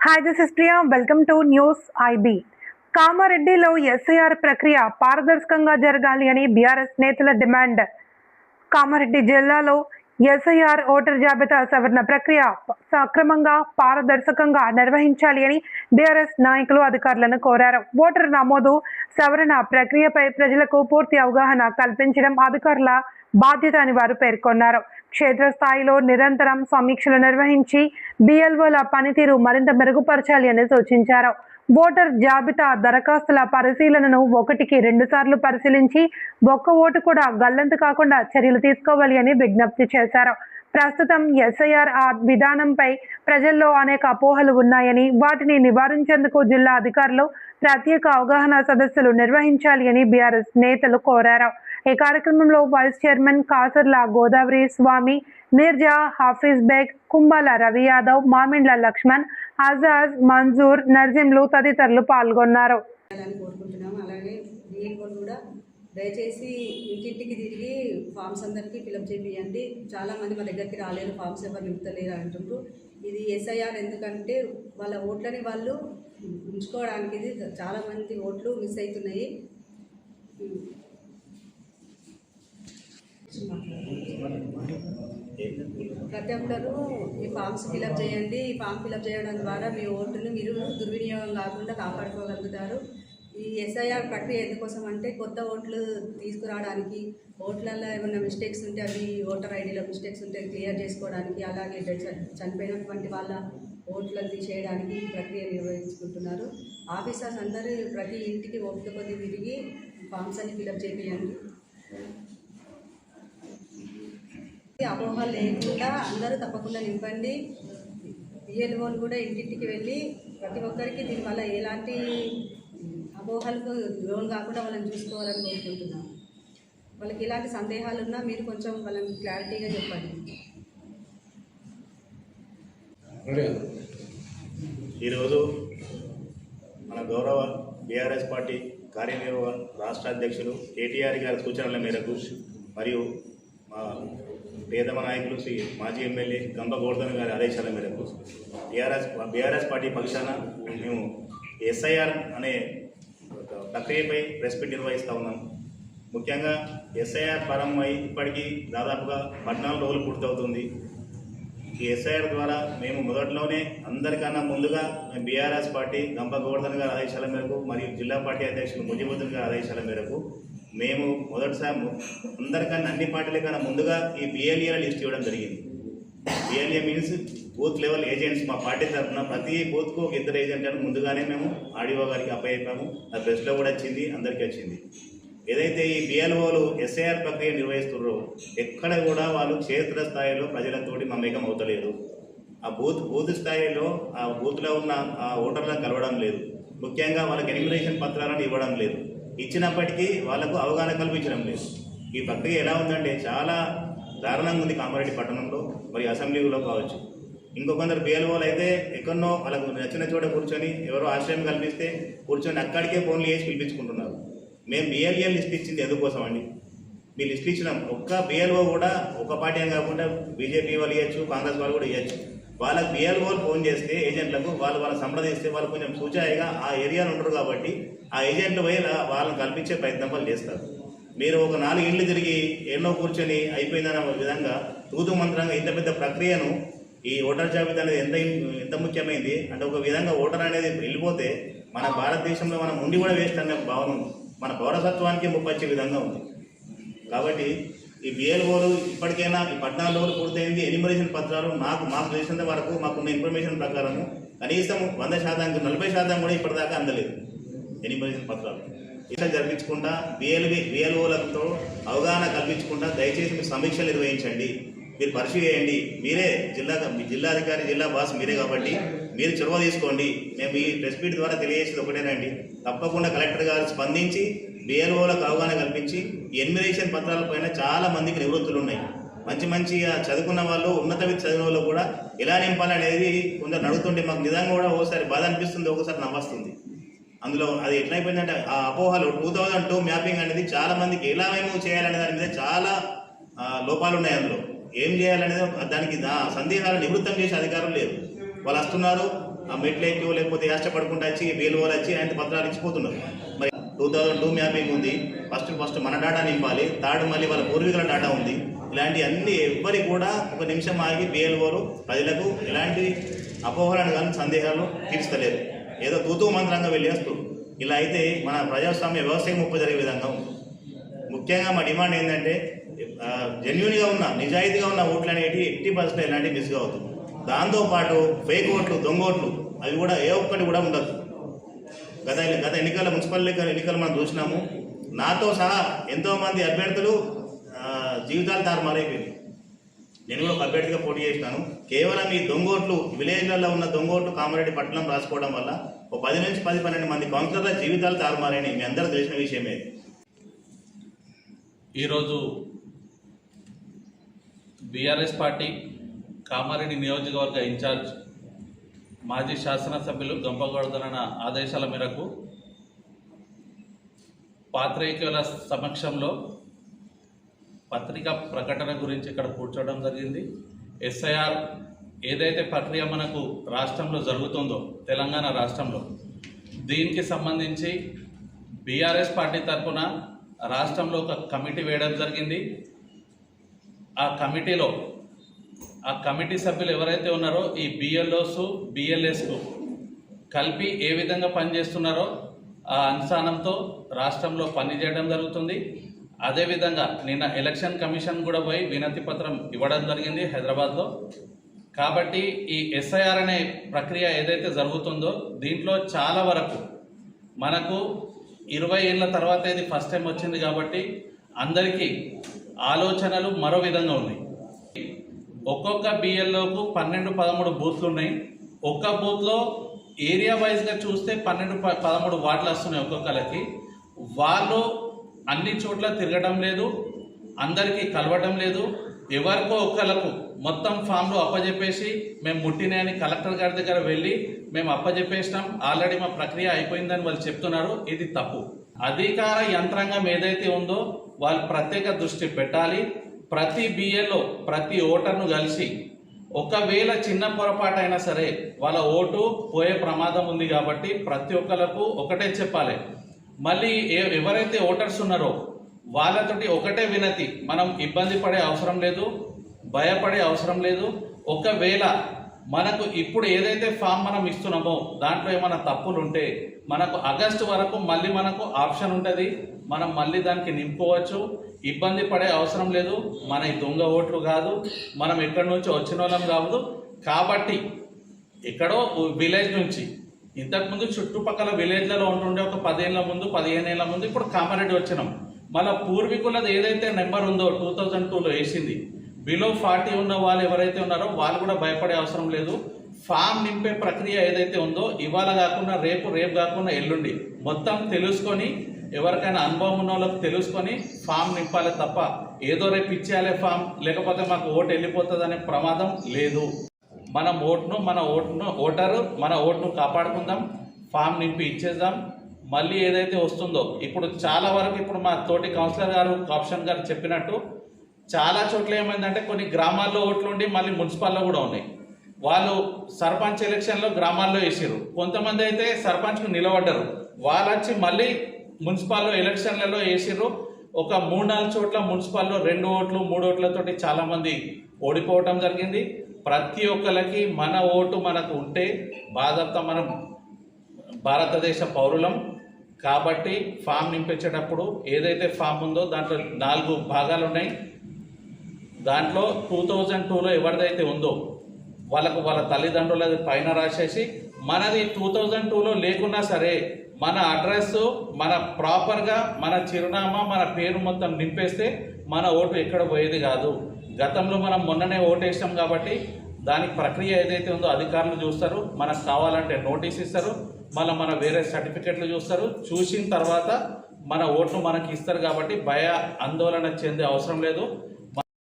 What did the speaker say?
Hi, this is Priya. Welcome to News IB. కామారెడ్డిలో SIR ప్రక్రియ పారదర్శకంగా జరగాలి అని బీఆర్ఎస్ నేతల డిమాండ్. కామారెడ్డి జిల్లాలో ఎస్ఐఆర్ ఓటర్ జాబితా సవరణ ప్రక్రియ సక్రమంగా పారదర్శకంగా నిర్వహించాలి అని బీఆర్ఎస్ నాయకులు అధికారులను కోరారు. ఓటర్ నమోదు సవరణ ప్రక్రియపై ప్రజలకు పూర్తి అవగాహన కల్పించడం అధికారుల బాధ్యత అని వారు పేర్కొన్నారు. క్షేత్రస్థాయిలో నిరంతరం సమీక్షలు నిర్వహించి బిఎల్ఓల పనితీరు మరింత మెరుగుపరచాలి అని సూచించారు. ఓటర్ జాబితా దరఖాస్తుల పరిశీలనను 1కి 2 సార్లు పరిశీలించి ఒక్క ఓటు కూడా గల్లంతు కాకుండా చర్యలు తీసుకోవాలి అని విజ్ఞప్తి చేశారు. ప్రస్తుతం ఎస్ఐఆర్ విధానంపై ప్రజల్లో అనేక అపోహలు ఉన్నాయని, వాటిని నివారించేందుకు జిల్లా అధికారులు ప్రత్యేక అవగాహన సదస్సులు నిర్వహించాలి అని బీఆర్ఎస్ నేతలు కోరారు. ఈ కార్యక్రమంలో వైస్ చైర్మన్ కాసర్ల గోదావరి స్వామి, మీర్జా హాఫీజ్ బేగ్, కుంబాల రవి యాదవ్, మామిండ్ల లక్ష్మణ్, ఆజాజ్, మంజూర్, నర్జింలు తదితరులు పాల్గొన్నారు. దయచేసి ఇంటింటికి తిరిగి ఫామ్స్ అందరికీ ఫిలప్ చేయండి. చాలామంది మా దగ్గరికి రాలేరు, ఫామ్స్ ఎవరు నింపుతలేరు అంటున్నారు. ఇది ఎస్ఐఆర్ ఎందుకంటే వాళ్ళ ఓట్లని వాళ్ళు ఉంచుకోవడానికి ఇది చాలామంది ఓట్లు మిస్ అవుతున్నాయి. ప్రతి ఒక్కరు ఈ ఫామ్స్ ఫిలప్ చేయండి. ఈ ఫామ్ ఫిలప్ చేయడం ద్వారా మీ ఓటును మీరు దుర్వినియోగం కాకుండా కాపాడుకోగలుగుతారు. ఈ ఎస్ఐఆర్ ప్రక్రియ ఎందుకోసం అంటే కొత్త ఓట్లు తీసుకురావడానికి, ఓట్లలో ఏమైనా మిస్టేక్స్ ఉంటే అవి ఓటర్ ఐడిలో మిస్టేక్స్ ఉంటే క్లియర్ చేసుకోవడానికి, అలాగే చనిపోయినటువంటి వాళ్ళ ఓట్లను తీసేయడానికి ఈ ప్రక్రియ నిర్వహించుకుంటున్నారు. ఆఫీసర్స్ అందరూ ప్రతి ఇంటికి ఓపిక కొద్ది తిరిగి ఫామ్స్ అన్ని ఫిలప్ చేయండి. అపోహలు లేకుండా అందరూ తప్పకుండా నింపండి. బిఎల్ఓలు కూడా ఇంటింటికి వెళ్ళి ప్రతి ఒక్కరికి దీనివల్ల ఎలాంటి అపోహలకు లోన్ కాకుండా వాళ్ళని చూసుకోవాలని కోరుకుంటున్నాం. వాళ్ళకి ఎలాంటి సందేహాలు ఉన్నా మీరు కొంచెం వాళ్ళని క్లారిటీగా చెప్పండి. ఈరోజు మన గౌరవ బీఆర్ఎస్ పార్టీ కార్యనిర్వహణ రాష్ట్ర అధ్యక్షులు కేటీఆర్ గారి సూచనల మేరకు మరియు మా పేదమ నాయకులు శ్రీ మాజీ ఎమ్మెల్యే గంప గోవర్ధన్ గారి ఆదేశాల మేరకు బీఆర్ఎస్ పార్టీ పక్షాన మేము ఎస్ఐఆర్ అనే ప్రక్రియపై ప్రెస్ మీట్ నిర్వహిస్తూ ఉన్నాం. ముఖ్యంగా ఎస్ఐఆర్ ప్రారంభమై ఇప్పటికీ దాదాపుగా 14 రోజులు పూర్తవుతుంది. ఈ ఎస్ఐఆర్ ద్వారా మేము మొదట్లోనే అందరికన్నా ముందుగా బీఆర్ఎస్ పార్టీ గంప గోవర్ధన్ గారి ఆదేశాల మేరకు మరియు జిల్లా పార్టీ అధ్యక్షులు ముజిబుద్దీన్ గారి ఆదేశాల మేరకు మేము మొదటిసారి అందరికన్నా అన్ని పార్టీల కన్నా ముందుగా ఈ బిఎల్ఏల లిస్ట్ ఇవ్వడం జరిగింది. BLA means booth level agents. మా పార్టీ తరఫున ప్రతి బూత్కు ఒక 2 ఏజెంట్లను ముందుగానే మేము ఆర్డీఓ గారికి అప్పయ్యాము. అది ప్రెస్లో కూడా వచ్చింది, అందరికీ వచ్చింది. ఏదైతే ఈ బిఎల్ఓలు ఎస్ఐఆర్ ప్రక్రియ నిర్వహిస్తున్నారో ఎక్కడ కూడా వాళ్ళు క్షేత్ర స్థాయిలో ప్రజలతోటి మమేకం అవుతలేదు. ఆ బూత్ స్థాయిలో ఆ బూత్లో ఉన్న ఆ ఓటర్లను కలవడం లేదు. ముఖ్యంగా వాళ్ళకి ఎన్యూమరేషన్ పత్రాలను ఇవ్వడం లేదు. ఇచ్చినప్పటికీ వాళ్లకు అవగాహన కల్పించడం లేదు. ఈ ప్రక్రియ ఎలా ఉందంటే చాలా దారుణంగా ఉంది కామారెడ్డి పట్టణంలో, మరి అసెంబ్లీలో కావచ్చు. ఇంకొందరు బిఎల్ఓలు అయితే ఎక్కడనో వాళ్ళకు నచ్చిన చోట కూర్చొని ఎవరో ఆశ్రయం కల్పిస్తే కూర్చొని అక్కడికే ఫోన్లు చేసి పిలిపించుకుంటున్నారు. మేము బిఎల్ఏ లిస్ట్ ఇచ్చింది ఎందుకోసం అండి? మీ లిస్ట్ ఇచ్చినాం. ఒక్క బిఎల్ఓ కూడా ఒక పార్టీ అని కాకుండా బీజేపీ వాళ్ళు ఇవ్వచ్చు, కాంగ్రెస్ వాళ్ళు కూడా ఇవ్వచ్చు. వాళ్ళకి బిఎల్ఓలు ఫోన్ చేస్తే ఏజెంట్లకు వాళ్ళు సంప్రదిస్తే వాళ్ళు కొంచెం సూచాయిగా ఆ ఏరియాలో ఉండరు కాబట్టి ఆ ఏజెంట్లు పోయి వాళ్ళని కల్పించే ప్రయత్నం వాళ్ళు చేస్తారు. మీరు ఒక 4 ఇండ్లు తిరిగి ఎన్నో కూర్చొని అయిపోయిందన్న విధంగా తూతు మంత్రంగా ఇంత పెద్ద ప్రక్రియను ఈ ఓటర్ జాబితా అనేది ఎంత ముఖ్యమైంది అంటే ఒక విధంగా ఓటర్ అనేది వెళ్ళిపోతే మన భారతదేశంలో మనం ఉండి కూడా వేస్ట్ అనే భావన ఉంది. మన పౌరసత్వానికి ముప్పొచ్చే విధంగా ఉంది. కాబట్టి ఈ బిఎల్ఓలు ఇప్పటికైనా ఈ 14 రోజులు పూర్తయింది. ఎన్యూమరేషన్ పత్రాలు మాకు తెలిసినంత వరకు మాకున్న ఇన్ఫర్మేషన్ ప్రకారము కనీసం 100% 40% కూడా ఇప్పటిదాకా అందలేదు ఎన్యూమరేషన్ పత్రాలు. ఇట్లా జరిపించకుండా బిఎల్ఓలతో అవగాహన కల్పించకుండా దయచేసి మీరు సమీక్షలు నిర్వహించండి, మీరు పరిశీలించండి. మీరే జిల్లాధికారి, జిల్లా బాస్ మీరే కాబట్టి మీరు చొరవ తీసుకోండి. మేము ఈ ప్రెస్ మీట్ ద్వారా తెలియజేసేది ఒకటేనండి, తప్పకుండా కలెక్టర్ గారు స్పందించి బిఎల్ఓలకు అవగాహన కల్పించి ఎన్యూమరేషన్ పత్రాలపైన చాలా మందికి నివృత్తులు ఉన్నాయి. మంచిగా చదువుకున్న వాళ్ళు, ఉన్నత విద్య చదివిన వాళ్ళు కూడా ఎలా నింపాలనేది కొందరు అడుగుతుంటే మాకు నిజంగా కూడా ఒకసారి బాధ అనిపిస్తుంది, ఒకసారి నవ్వొస్తుంది. అందులో అది ఎట్లయిపోయిందంటే ఆ అపోహలు 2002 మ్యాపింగ్ అనేది చాలా మందికి ఎలా మేము చేయాలనే దాని మీద చాలా లోపాలు ఉన్నాయి. అందులో ఏం చేయాలనేది దానికి సందేహాలు నివృత్తం చేసే అధికారం లేదు. వాళ్ళు వస్తున్నారు, ఆ మెట్లు ఎక్కో లేకపోతే కష్టపడుకుంటూ వచ్చి వేలు వాళ్ళు వచ్చి ఆయన పత్రాలు ఇచ్చిపోతున్నారు. మరి 2002 మ్యాపింగ్ ఉంది. ఫస్ట్ మన డేటా నింపాలి. థర్డ్ మళ్ళీ వాళ్ళ పూర్వీకుల డేటా ఉంది. ఇలాంటి అన్ని ఎవ్వరికి కూడా ఒక నిమిషం ఆగి వేలువరు ప్రజలకు ఎలాంటి అపోహలను కానీ సందేహాలు తీర్చలేరు. ఏదో తూతూ మంత్రంగా వెళ్ళేస్తూ ఇలా అయితే మన ప్రజాస్వామ్య వ్యవస్థకి ముప్పు జరిగే విధంగా ఉంది. ముఖ్యంగా మా డిమాండ్ ఏంటంటే జెన్యున్గా ఉన్న నిజాయితీగా ఉన్న ఓట్లు అనేవి 80% ఇలాంటివి మిస్గా అవుతుంది. దాంతోపాటు ఫేక్ ఓట్లు, దొంగ ఓట్లు అవి కూడా ఏ ఒక్కటి కూడా ఉండదు. గత ఎన్నికల మున్సిపల్ ఎన్నికలు మనం చూసినాము. నాతో సహా ఎంతోమంది అభ్యర్థులు జీవితాలు తారుమారైపోయింది. నేను కూడా ఒక అభ్యర్థిగా పోటీ చేసినాను. కేవలం ఈ దొంగోట్లు విలేజ్లలో ఉన్న దొంగోట్లు కామారెడ్డి పట్టణం రాసుకోవడం వల్ల ఒక 10 నుంచి 12 మంది కౌన్సిలర్ల జీవితాలు తారుమారని మీ అందరూ తెలిసిన విషయమే. ఈరోజు బీఆర్ఎస్ పార్టీ కామారెడ్డి నియోజకవర్గ ఇన్ఛార్జ్ మాజీ శాసనసభ్యులు గంపగౌడన ఆదేశాల మేరకు పాత్రికేయుల సమక్షంలో పత్రికా ప్రకటన గురించి ఇక్కడ కూర్చోవడం జరిగింది. ఎస్ఐఆర్ ఏదైతే ప్రక్రియ మనకు రాష్ట్రంలో జరుగుతుందో, తెలంగాణ రాష్ట్రంలో, దీనికి సంబంధించి బీఆర్ఎస్ పార్టీ తరఫున రాష్ట్రంలో ఒక కమిటీ వేయడం జరిగింది. ఆ కమిటీ సభ్యులు ఎవరైతే ఉన్నారో ఈ బిఎల్ఓస్ బిఎల్ఎస్కు కలిపి ఏ విధంగా పనిచేస్తున్నారో ఆ అనుసానంతో రాష్ట్రంలో పనిచేయడం జరుగుతుంది. అదేవిధంగా నిన్న ఎలక్షన్ కమిషన్ కూడా పోయి వినతి పత్రం ఇవ్వడం జరిగింది హైదరాబాద్లో. కాబట్టి ఈ ఎస్ఐఆర్ అనే ప్రక్రియ ఏదైతే జరుగుతుందో దీంట్లో చాలా వరకు మనకు 20 ఏళ్ళ తర్వాత ఇది ఫస్ట్ టైం వచ్చింది కాబట్టి అందరికీ ఆలోచనలు మరో విధంగా ఉన్నాయి. ఒక్కొక్క బిఎల్ఓకు 12-13 బూత్లు ఉన్నాయి. ఒక్క బూత్లో ఏరియా వైజ్గా చూస్తే 12-13 వార్డులు వస్తున్నాయి ఒక్కొక్కరికి. వాళ్ళు అన్ని చోట్ల తిరగడం లేదు, అందరికీ కలవడం లేదు. ఎవరికో ఒక్కలకు మొత్తం ఫామ్లు అప్పజెప్పేసి మేము ముట్టినాయని కలెక్టర్ గారి దగ్గర వెళ్ళి మేము అప్పజెప్పేసినాం, ఆల్రెడీ మా ప్రక్రియ అయిపోయిందని వాళ్ళు చెప్తున్నారు. ఇది తప్పు. అధికార యంత్రాంగం ఏదైతే ఉందో వాళ్ళు ప్రత్యేక దృష్టి పెట్టాలి. ప్రతి బిఎల్లో ప్రతి ఓటర్ను కలిసి ఒకవేళ చిన్న పొరపాటు అయినా సరే వాళ్ళ ఓటు పోయే ప్రమాదం ఉంది కాబట్టి ప్రతి ఒక్కరికి ఒకటే చెప్పాలి. మళ్ళీ ఎవరైతే ఓటర్స్ ఉన్నారో వాళ్ళతోటి ఒకటే వినతి, మనం ఇబ్బంది పడే అవసరం లేదు, భయపడే అవసరం లేదు. ఒకవేళ మనకు ఇప్పుడు ఏదైతే ఫామ్ మనం ఇస్తున్నామో దాంట్లో ఏమైనా తప్పులు ఉంటే మనకు ఆగస్టు వరకు మళ్ళీ మనకు ఆప్షన్ ఉంటుంది, మనం మళ్ళీ దానికి నింపుకోవచ్చు. ఇబ్బంది పడే అవసరం లేదు. మన దొంగ ఓట్లు కాదు, మనం ఎక్కడి నుంచి వచ్చిన వాళ్ళం కాదు. కాబట్టి ఎక్కడో విలేజ్ నుంచి ఇంతకుముందు చుట్టుపక్కల విలేజ్లలో ఉంటుండే ఒక 10 ఏళ్ళ ముందు 15 ఏళ్ళ ముందు ఇప్పుడు కామారెడ్డి వచ్చినాం. మళ్ళీ పూర్వీకులది ఏదైతే నెంబర్ ఉందో 2002లో వేసింది, బిలో 40 ఉన్న వాళ్ళు ఎవరైతే ఉన్నారో వాళ్ళు కూడా భయపడే అవసరం లేదు. ఫామ్ నింపే ప్రక్రియ ఏదైతే ఉందో ఇవాళ కాకుండా రేపు కాకుండా ఎల్లుండి మొత్తం తెలుసుకొని ఎవరికైనా అనుభవం ఉన్న వాళ్ళకి తెలుసుకొని ఫామ్ నింపాలి తప్ప ఏదో రేపు ఇచ్చేయాలి ఫామ్ లేకపోతే మాకు ఓటు వెళ్ళిపోతుంది అనే ప్రమాదం లేదు. మన ఓటును కాపాడుకుందాం, ఫామ్ నింపి ఇచ్చేద్దాం. మళ్ళీ ఏదైతే వస్తుందో ఇప్పుడు చాలా వరకు ఇప్పుడు మా తోటి కౌన్సిలర్ గారు కాప్షన్ గారు చెప్పినట్టు చాలా చోట్ల ఏమైందంటే కొన్ని గ్రామాల్లో ఓట్లు ఉండి మళ్ళీ మున్సిపాల్లో కూడా ఉన్నాయి. వాళ్ళు సర్పంచ్ ఎలక్షన్లో గ్రామాల్లో వేసారు, కొంతమంది అయితే సర్పంచ్కు నిలబడ్డారు, వాళ్ళు వచ్చి మళ్ళీ మున్సిపాల్లో ఎలక్షన్లలో వేసారు. ఒక 3-4 చోట్ల మున్సిపాల్లో 2 ఓట్లు 3 ఓట్లతోటి చాలామంది ఓడిపోవటం జరిగింది. ప్రతి ఒక్కరికి మన ఓటు మనకు ఉంటే బాధ్యత, మనం భారతదేశ పౌరులం కాబట్టి ఫామ్ నింపించేటప్పుడు ఏదైతే ఫామ్ ఉందో దాంట్లో 4 భాగాలు ఉన్నాయి. దాంట్లో 2002లో ఎవరిదైతే ఉందో వాళ్ళ తల్లిదండ్రులది పైన రాసేసి, మనది 2002లో లేకున్నా సరే మన అడ్రస్, మన ప్రాపర్గా మన చిరునామా, మన పేరు మొత్తం నింపేస్తే మన ఓటు ఎక్కడ పోయేది కాదు. గతంలో మనం మొన్ననే ఓటేసాం కాబట్టి దానికి ప్రక్రియ ఏదైతే ఉందో అధికారులు చూస్తారు, మనకు కావాలంటే నోటీస్ ఇస్తారు, మళ్ళీ మన వేరే సర్టిఫికెట్లు చూస్తారు, చూసిన తర్వాత మన ఓటును మనకి ఇస్తారు. కాబట్టి ఆందోళన చెందే అవసరం లేదు.